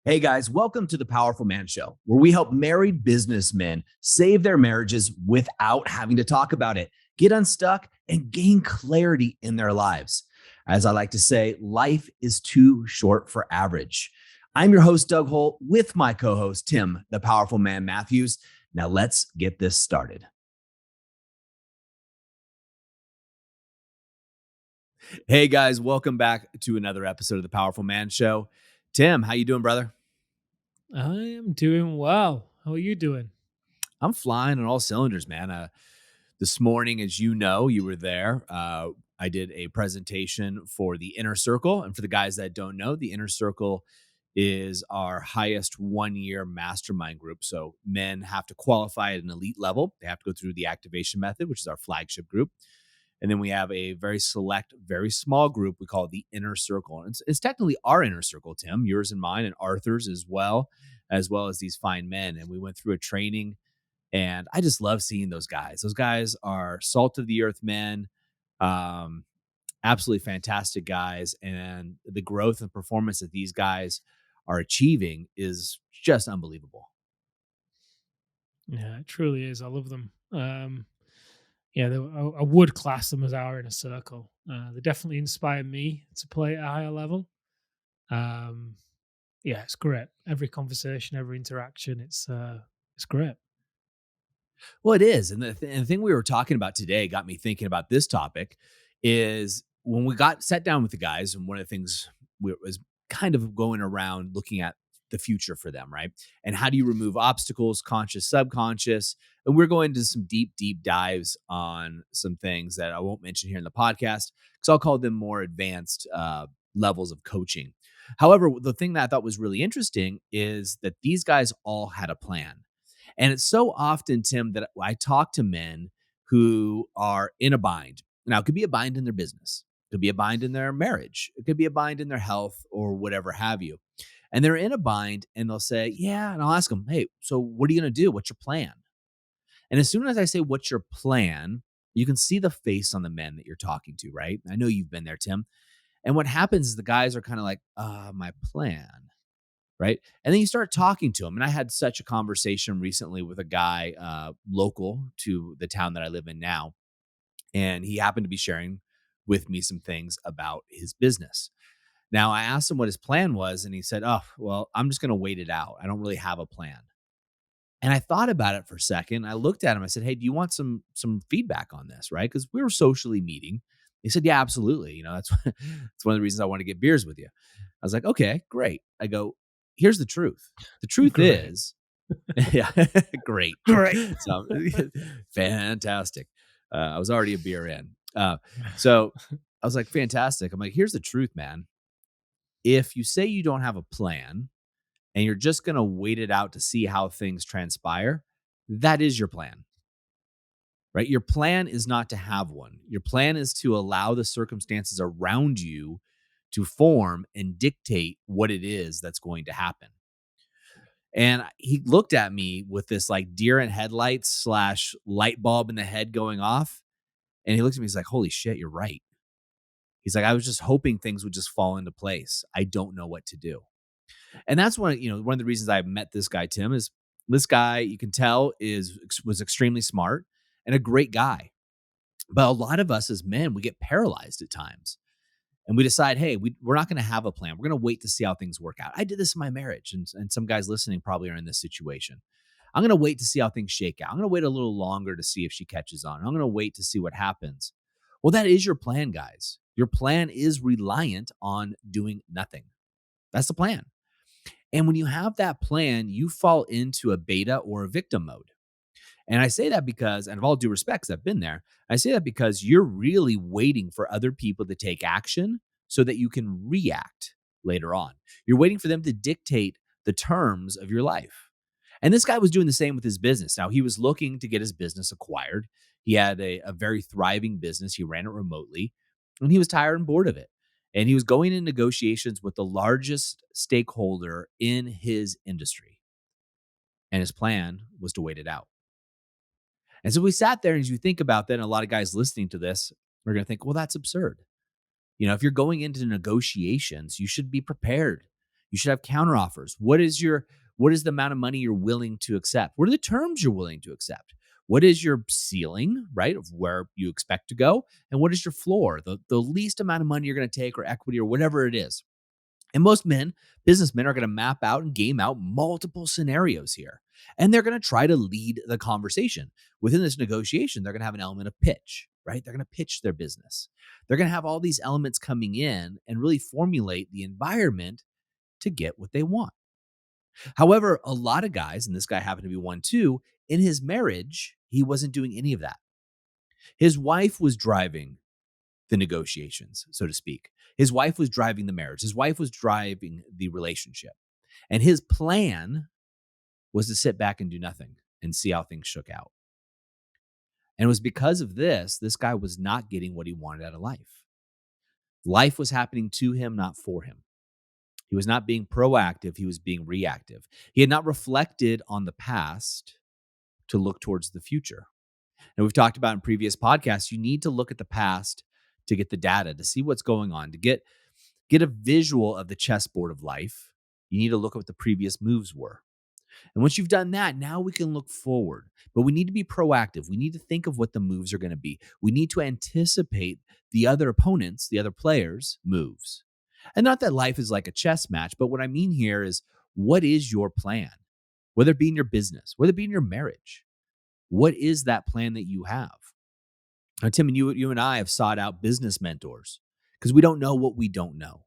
Hey guys, welcome to the Powerful Man Show, where we help married businessmen save their marriages without having to talk about it, get unstuck, and gain clarity in their lives. As I like to say, life is too short for average. I'm your host, Doug Holt, with my co host, Tim, the Powerful Man Matthews. Now let's get this started. Hey guys, welcome back to another episode of the Powerful Man Show. Tim, how you doing, brother? I am doing well. How are you doing? I'm flying on all cylinders, man. This morning, as you know, you were there. I did a presentation for the Inner Circle. And for the guys that don't know, the Inner Circle is our highest 1 year mastermind group. So men have to qualify at an elite level. They have to go through the activation method, which is our flagship group. And then we have a very select, very small group. We call it the Inner Circle. And it's technically our inner circle, Tim, yours and mine, and Arthur's as well as these fine men. And we went through a training, and I just love seeing those guys. Those guys are salt of the earth men, um, absolutely fantastic guys. And the growth and performance that these guys are achieving is just unbelievable. Yeah, it truly is. I love them. I would class them as our inner circle. They definitely inspire me to play at a higher level. Um, yeah, it's great. Every conversation, every interaction, it's great. Well, it is. And the thing we were talking about today got me thinking about this topic is when we got sat down with the guys, and one of the things was kind of going around looking at the future for them, right? And how do you remove obstacles, conscious, subconscious? And we're going to some deep dives on some things that I won't mention here in the podcast because I'll call them more advanced levels of coaching. However, the thing that I thought was really interesting is that these guys all had a plan. And it's so often, Tim, that I talk to men who are in a bind. Now, it could be a bind in their business, it could be a bind in their marriage, it could be a bind in their health or whatever have you. And they're in a bind and they'll say, yeah. And I'll ask them, hey, so what are you going to do? What's your plan? And as soon as I say, what's your plan? You can see the face on the men that you're talking to, right? I know you've been there, Tim. And what happens is the guys are kind of like, my plan. Right. And then you start talking to him. And I had such a conversation recently with a guy local to the town that I live in now. And he happened to be sharing with me some things about his business. Now, I asked him what his plan was, and he said, oh, well, I'm just going to wait it out. I don't really have a plan. And I thought about it for a second. I looked at him. I said, hey, do you want some feedback on this? Right. Because we were socially meeting. He said, yeah, absolutely. That's, that's one of the reasons I want to get beers with you. I was like, okay, great. I go, here's the truth. The truth Great, is, yeah, great. great. So fantastic. I was already a beer in. So I was like, fantastic. I'm like, here's the truth, man. If you say you don't have a plan and you're just going to wait it out to see how things transpire, that is your plan, right? Your plan is not to have one. Your plan is to allow the circumstances around you to form and dictate what it is that's going to happen. And he looked at me with this like deer in headlights slash light bulb in the head going off. And he looked at me, he's like, holy shit, you're right. He's like, I was just hoping things would just fall into place. I don't know what to do. And that's one of the reasons I met this guy, Tim, is this guy, you can tell, was extremely smart and a great guy. But a lot of us as men, we get paralyzed at times. And we decide, hey, we're not going to have a plan. We're going to wait to see how things work out. I did this in my marriage, and some guys listening probably are in this situation. I'm going to wait to see how things shake out. I'm going to wait a little longer to see if she catches on. I'm going to wait to see what happens. Well, that is your plan, guys. Your plan is reliant on doing nothing. That's the plan. And when you have that plan, you fall into a beta or a victim mode. And I say that because, and of all due respect, 'cause I've been there, I say that because you're really waiting for other people to take action so that you can react later on. You're waiting for them to dictate the terms of your life. And this guy was doing the same with his business. Now, he was looking to get his business acquired. He had a very thriving business. He ran it remotely, and he was tired and bored of it. And he was going in negotiations with the largest stakeholder in his industry. And his plan was to wait it out. And so we sat there, and as you think about that, and a lot of guys listening to this are going to think, well, that's absurd. If you're going into negotiations, you should be prepared. You should have counteroffers. What is the amount of money you're willing to accept? What are the terms you're willing to accept? What is your ceiling, right, of where you expect to go? And what is your floor, the least amount of money you're going to take or equity or whatever it is? And most men, businessmen, are going to map out and game out multiple scenarios here. And they're going to try to lead the conversation. Within this negotiation, they're going to have an element of pitch, right? They're going to pitch their business. They're going to have all these elements coming in and really formulate the environment to get what they want. However, a lot of guys, and this guy happened to be one too, in his marriage, he wasn't doing any of that. His wife was driving the negotiations, so to speak. His wife was driving the marriage. His wife was driving the relationship. And his plan was to sit back and do nothing and see how things shook out. And it was because of this guy was not getting what he wanted out of life. Life was happening to him, not for him. He was not being proactive, he was being reactive. He had not reflected on the past to look towards the future. And we've talked about in previous podcasts, you need to look at the past to get the data, to see what's going on, to get a visual of the chessboard of life. You need to look at what the previous moves were. And once you've done that, now we can look forward. But we need to be proactive. We need to think of what the moves are going to be. We need to anticipate the other opponents, the other players' moves. And not that life is like a chess match, but what I mean here is, what is your plan? Whether it be in your business, whether it be in your marriage, what is that plan that you have? Now, Tim, and you and I have sought out business mentors because we don't know what we don't know.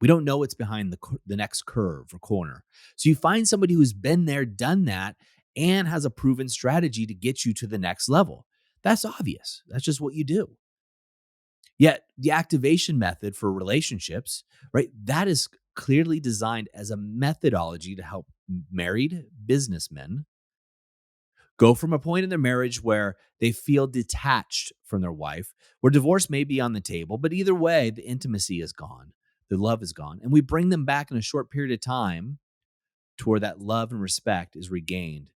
We don't know what's behind the next curve or corner. So you find somebody who's been there, done that, and has a proven strategy to get you to the next level. That's obvious. That's just what you do. Yet the activation method for relationships, right, that is clearly designed as a methodology to help married businessmen go from a point in their marriage where they feel detached from their wife, where divorce may be on the table, but either way, the intimacy is gone, the love is gone. And we bring them back in a short period of time to where that love and respect is regained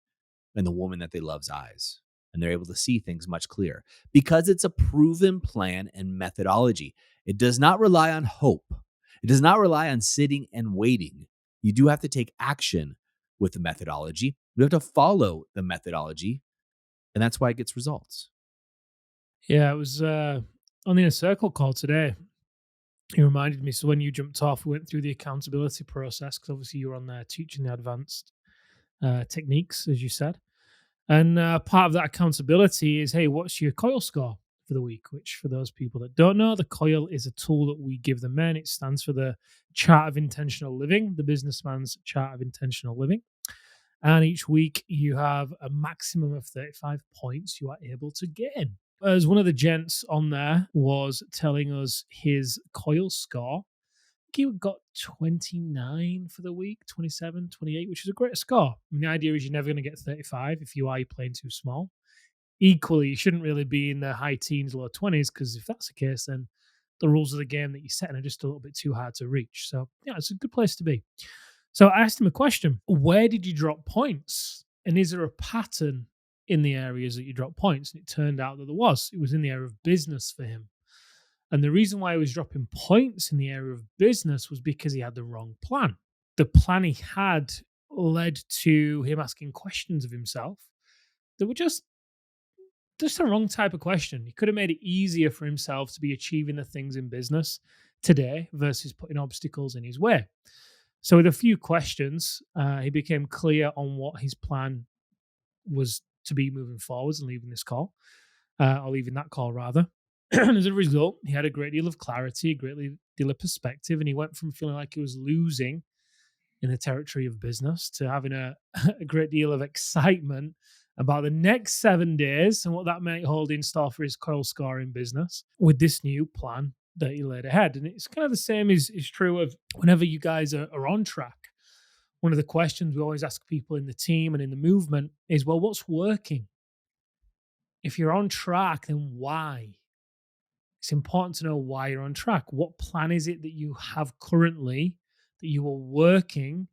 in the woman that they love's eyes. And they're able to see things much clearer because it's a proven plan and methodology. It does not rely on hope. It does not rely on sitting and waiting. You do have to take action with the methodology. You have to follow the methodology, and that's why it gets results. Yeah, it was on the Inner Circle call today. He reminded me. So when you jumped off, we went through the accountability process because obviously you were on there teaching the advanced techniques, as you said. And part of that accountability is, hey, what's your coil score for the week? Which, for those people that don't know, the coil is a tool that we give the men. It stands for the Chart of Intentional Living, the businessman's Chart of Intentional Living. And each week you have a maximum of 35 points you are able to gain. As one of the gents on there was telling us his coil score, he got 29 for the week, 27, 28, which is a great score. I mean, the idea is you're never going to get 35. If you are, you're playing too small. Equally, you shouldn't really be in the high teens, low 20s, because if that's the case, then the rules of the game that you're setting are just a little bit too hard to reach. So, yeah, it's a good place to be. So I asked him a question. Where did you drop points? And is there a pattern in the areas that you drop points? And it turned out that there was. It was in the area of business for him. And the reason why he was dropping points in the area of business was because he had the wrong plan. The plan he had led to him asking questions of himself that were just the wrong type of question. He could have made it easier for himself to be achieving the things in business today versus putting obstacles in his way. So with a few questions, he became clear on what his plan was to be moving forwards and leaving this call, or leaving that call rather. And as a result, he had a great deal of clarity, a great deal of perspective, and he went from feeling like he was losing in the territory of business to having a great deal of excitement about the next 7 days and what that might hold in store for his coil score in business with this new plan that he laid ahead. And it's kind of the same is true of whenever you guys are on track. One of the questions we always ask people in the team and in the movement is, well, what's working? If you're on track, then why? It's important to know why you're on track. What plan is it that you have currently that you are working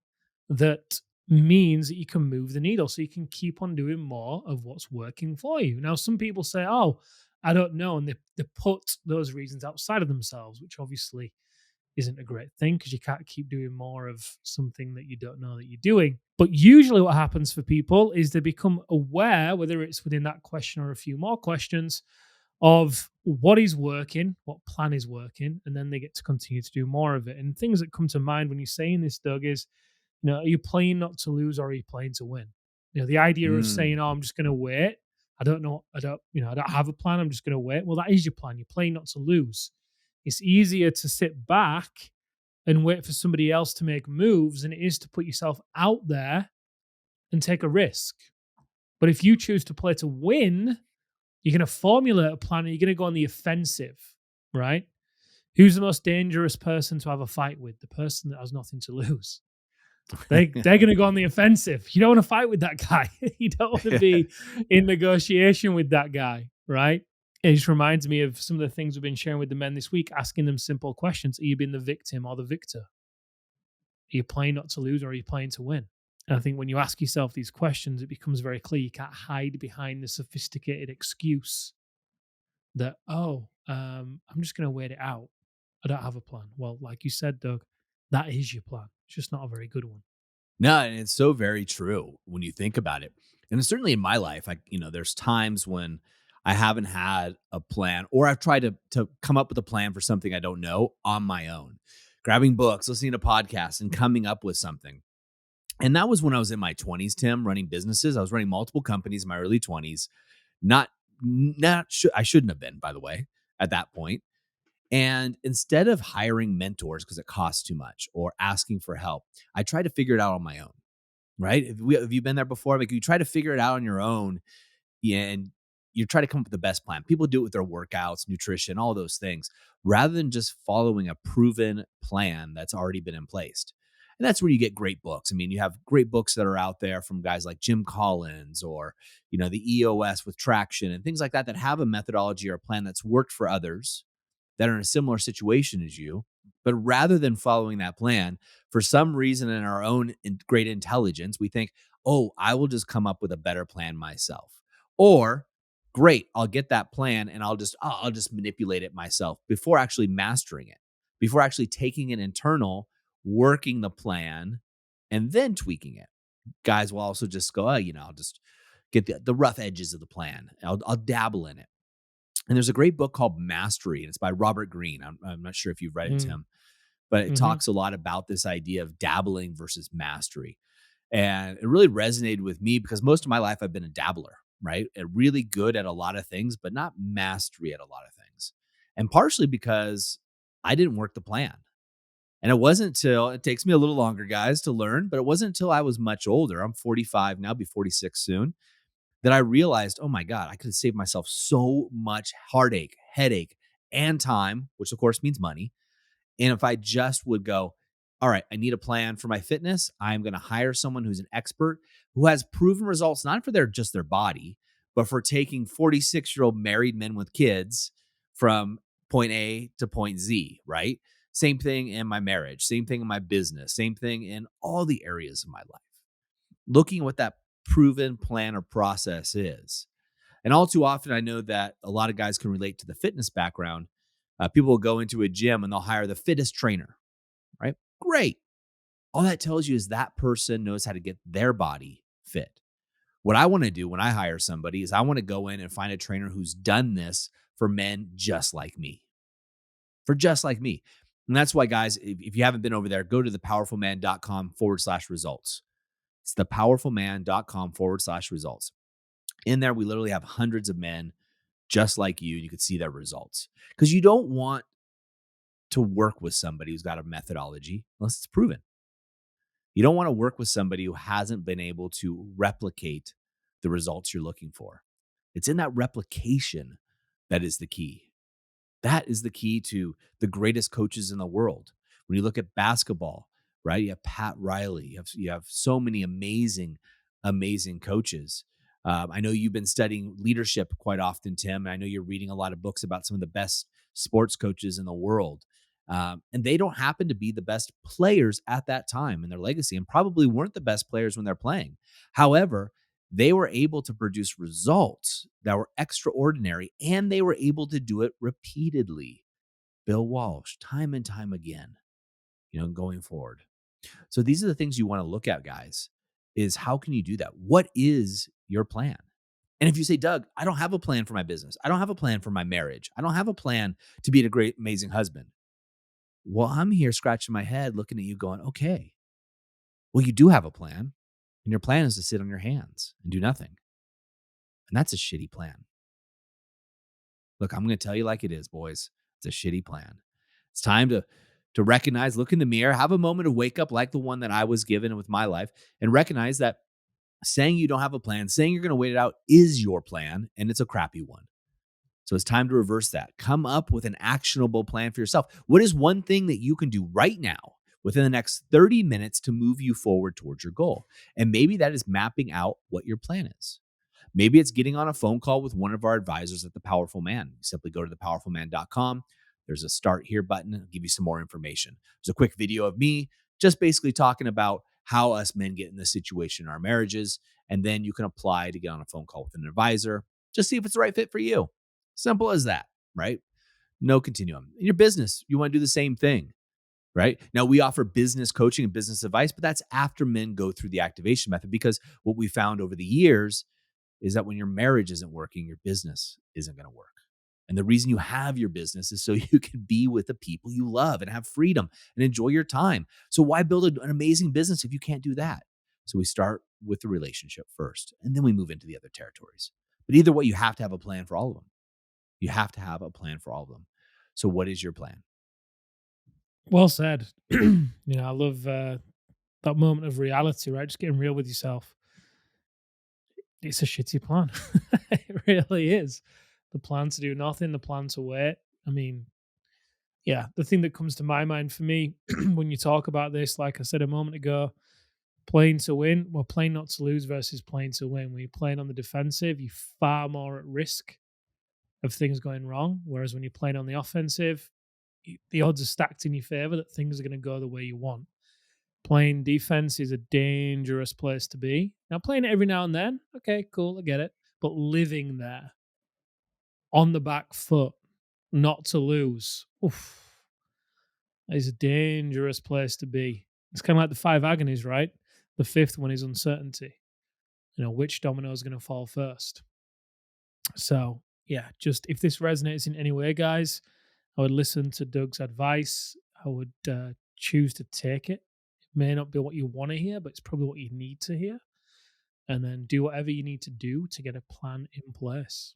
that means that you can move the needle so you can keep on doing more of what's working for you? Now, some people say, oh, I don't know. And they put those reasons outside of themselves, which obviously isn't a great thing because you can't keep doing more of something that you don't know that you're doing. But usually, what happens for people is they become aware, whether it's within that question or a few more questions, of what is working, what plan is working, and then they get to continue to do more of it. And things that come to mind when you're saying this, Doug, is, are you playing not to lose or are you playing to win? The idea of saying, Mm. "Oh, I'm just going to wait. I don't know. I don't have a plan. I'm just going to wait." Well, that is your plan. You're playing not to lose. It's easier to sit back and wait for somebody else to make moves than it is to put yourself out there and take a risk. But if you choose to play to win, you're going to formulate a plan and you're going to go on the offensive, right? Who's the most dangerous person to have a fight with? The person that has nothing to lose. They're going to go on the offensive. You don't want to fight with that guy. You don't want to be in negotiation with that guy, right? It just reminds me of some of the things we've been sharing with the men this week, asking them simple questions. Are you being the victim or the victor? Are you playing not to lose or are you playing to win? And I think when you ask yourself these questions, it becomes very clear. You can't hide behind the sophisticated excuse that, I'm just going to wait it out. I don't have a plan. Well, like you said, Doug, that is your plan. It's just not a very good one. No, and it's so very true when you think about it. And certainly in my life, there's times when I haven't had a plan or I've tried to come up with a plan for something I don't know on my own. Grabbing books, listening to podcasts, and coming up with something. And that was when I was in my 20s, Tim, running businesses. I was running multiple companies in my early 20s. I shouldn't have been, by the way, at that point. And instead of hiring mentors because it costs too much or asking for help, I tried to figure it out on my own, right? Have you been there before? Like you try to figure it out on your own, and you try to come up with the best plan. People do it with their workouts, nutrition, all those things, rather than just following a proven plan that's already been in place. And that's where you get great books. I mean, you have great books that are out there from guys like Jim Collins or, the EOS with traction and things like that have a methodology or a plan that's worked for others that are in a similar situation as you. But rather than following that plan, for some reason in our own great intelligence, we think, oh, I will just come up with a better plan myself. Or, great, I'll get that plan and I'll just manipulate it myself before actually mastering it, before actually taking it internal, working the plan, and then tweaking it. Guys will also just go, I'll just get the rough edges of the plan. I'll dabble in it. And there's a great book called Mastery, and it's by Robert Greene. I'm not sure if you've read it, Mm. Tim, but it Hmm. talks a lot about this idea of dabbling versus mastery. And it really resonated with me because most of my life I've been a dabbler, right? Really good at a lot of things, but not mastery at a lot of things. And partially because I didn't work the plan. And it takes me a little longer, guys, to learn, but it wasn't until I was much older. I'm 45 now, be 46 soon, that I realized, oh my God, I could have saved myself so much heartache, headache, and time, which of course means money. And if I just would go, all right, I need a plan for my fitness. I'm going to hire someone who's an expert who has proven results, not for just their body, but for taking 46-year-old married men with kids from point A to point Z, right? Same thing in my marriage, same thing in my business, same thing in all the areas of my life. Looking at what that proven plan or process is. And all too often, I know that a lot of guys can relate to the fitness background. People will go into a gym and they'll hire the fittest trainer, right? Great. All that tells you is that person knows how to get their body fit. What I want to do when I hire somebody is I want to go in and find a trainer who's done this for men just like me, And that's why, guys, if you haven't been over there, go to thepowerfulman.com/results. It's thepowerfulman.com/results. In there, we literally have hundreds of men just like you. You could see their results because you don't want to work with somebody who's got a methodology unless it's proven. You don't want to work with somebody who hasn't been able to replicate the results you're looking for. It's in that replication that is the key. That is the key to the greatest coaches in the world. When you look at basketball, right? You have Pat Riley. You have so many amazing, amazing coaches. I know you've been studying leadership quite often, Tim, and I know you're reading a lot of books about some of the best sports coaches in the world. And they don't happen to be the best players at that time in their legacy and probably weren't the best players when they're playing. However, they were able to produce results that were extraordinary and they were able to do it repeatedly. Bill Walsh, time and time again. going forward. So these are the things you want to look at, guys, is how can you do that? What is your plan? And if you say, Doug, I don't have a plan for my business. I don't have a plan for my marriage. I don't have a plan to be a great, amazing husband. Well, I'm here scratching my head looking at you going, okay, well, you do have a plan. And your plan is to sit on your hands and do nothing. And that's a shitty plan. Look, I'm going to tell you like it is, boys. It's a shitty plan. It's time to recognize, look in the mirror, have a moment of wake up like the one that I was given with my life, and recognize that saying you don't have a plan, saying you're going to wait it out is your plan, and it's a crappy one. So it's time to reverse that. Come up with an actionable plan for yourself. What is one thing that you can do right now within the next 30 minutes to move you forward towards your goal? And maybe that is mapping out what your plan is. Maybe it's getting on a phone call with one of our advisors at The Powerful Man. You simply go to thepowerfulman.com. There's a start here button. It'll give you some more information. There's a quick video of me just basically talking about how us men get in this situation in our marriages. And then you can apply to get on a phone call with an advisor. Just see if it's the right fit for you. Simple as that, right? No continuum. In your business, you want to do the same thing, right? Now, we offer business coaching and business advice, but that's after men go through the activation method, because what we found over the years is that when your marriage isn't working, your business isn't going to work. And the reason you have your business is so you can be with the people you love and have freedom and enjoy your time. So why build an amazing business if you can't do that? So we start with the relationship first, and then we move into the other territories. But either way, you have to have a plan for all of them. You have to have a plan for all of them. So what is your plan? Well said. I love that moment of reality, right? Just getting real with yourself. It's a shitty plan. It really is. The plan to do nothing, the plan to wait. I mean, yeah, the thing that comes to my mind for me when you talk about this, like I said a moment ago, playing to win, well, playing not to lose versus playing to win. When you're playing on the defensive, you're far more at risk of things going wrong. Whereas when you're playing on the offensive, the odds are stacked in your favor that things are going to go the way you want. Playing defense is a dangerous place to be. Now, playing it every now and then, okay, cool, I get it. But living there, on the back foot, not to lose, is a dangerous place to be. It's kind of like the 5 agonies, right? The 5th one is uncertainty. Which domino is going to fall first. So, yeah, just if this resonates in any way, guys, I would listen to Doug's advice. I would choose to take it. It may not be what you want to hear, but it's probably what you need to hear. And then do whatever you need to do to get a plan in place.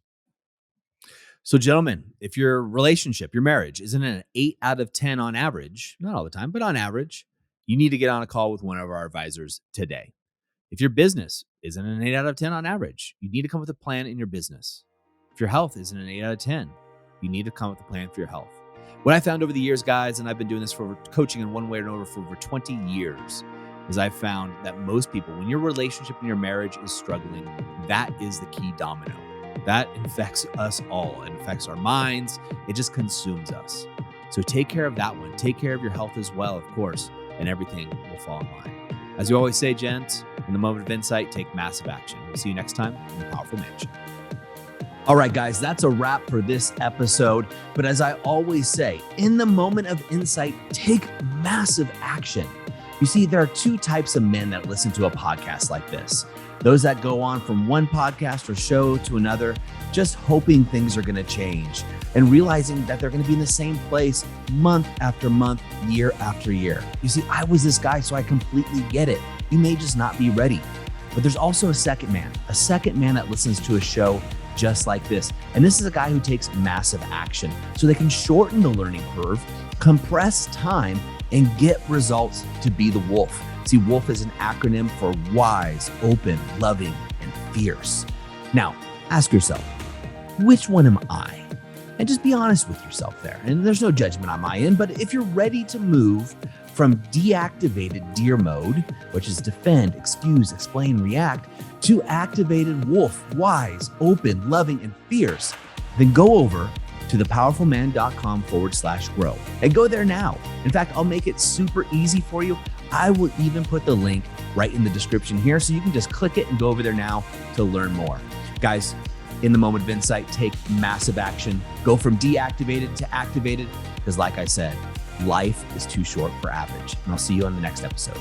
So, gentlemen, if your relationship, your marriage isn't an 8 out of 10 on average, not all the time, but on average, you need to get on a call with one of our advisors today. If your business isn't an 8 out of 10 on average, you need to come with a plan in your business. If your health isn't an 8 out of 10, you need to come with a plan for your health. What I found over the years, guys, and I've been doing this for coaching in one way or another for over 20 years, is I've found that most people, when your relationship and your marriage is struggling, that is the key domino. That infects us all. It affects our minds. It just consumes us. So take care of that one. Take care of your health as well, of course, and everything will fall in line. As you always say, gents, in the moment of insight, take massive action. We'll see you next time in the Powerful Man Show. All right, guys, that's a wrap for this episode. But as I always say, in the moment of insight, take massive action. You see, there are 2 types of men that listen to a podcast like this. Those that go on from one podcast or show to another, just hoping things are going to change and realizing that they're going to be in the same place month after month, year after year. You see, I was this guy, so I completely get it. You may just not be ready. But there's also a second man that listens to a show just like this. And this is a guy who takes massive action so they can shorten the learning curve, compress time, and get results to be the wolf. See, wolf is an acronym for wise, open, loving, and fierce. Now, ask yourself, which one am I? And just be honest with yourself there. And there's no judgment on my end, but if you're ready to move from deactivated deer mode, which is defend, excuse, explain, react, to activated wolf, wise, open, loving, and fierce, then go over to thepowerfulman.com/grow and go there now. In fact, I'll make it super easy for you. I will even put the link right in the description here, so you can just click it and go over there now to learn more. Guys, in the moment of insight, take massive action. Go from deactivated to activated, because like I said, life is too short for average. And I'll see you on the next episode.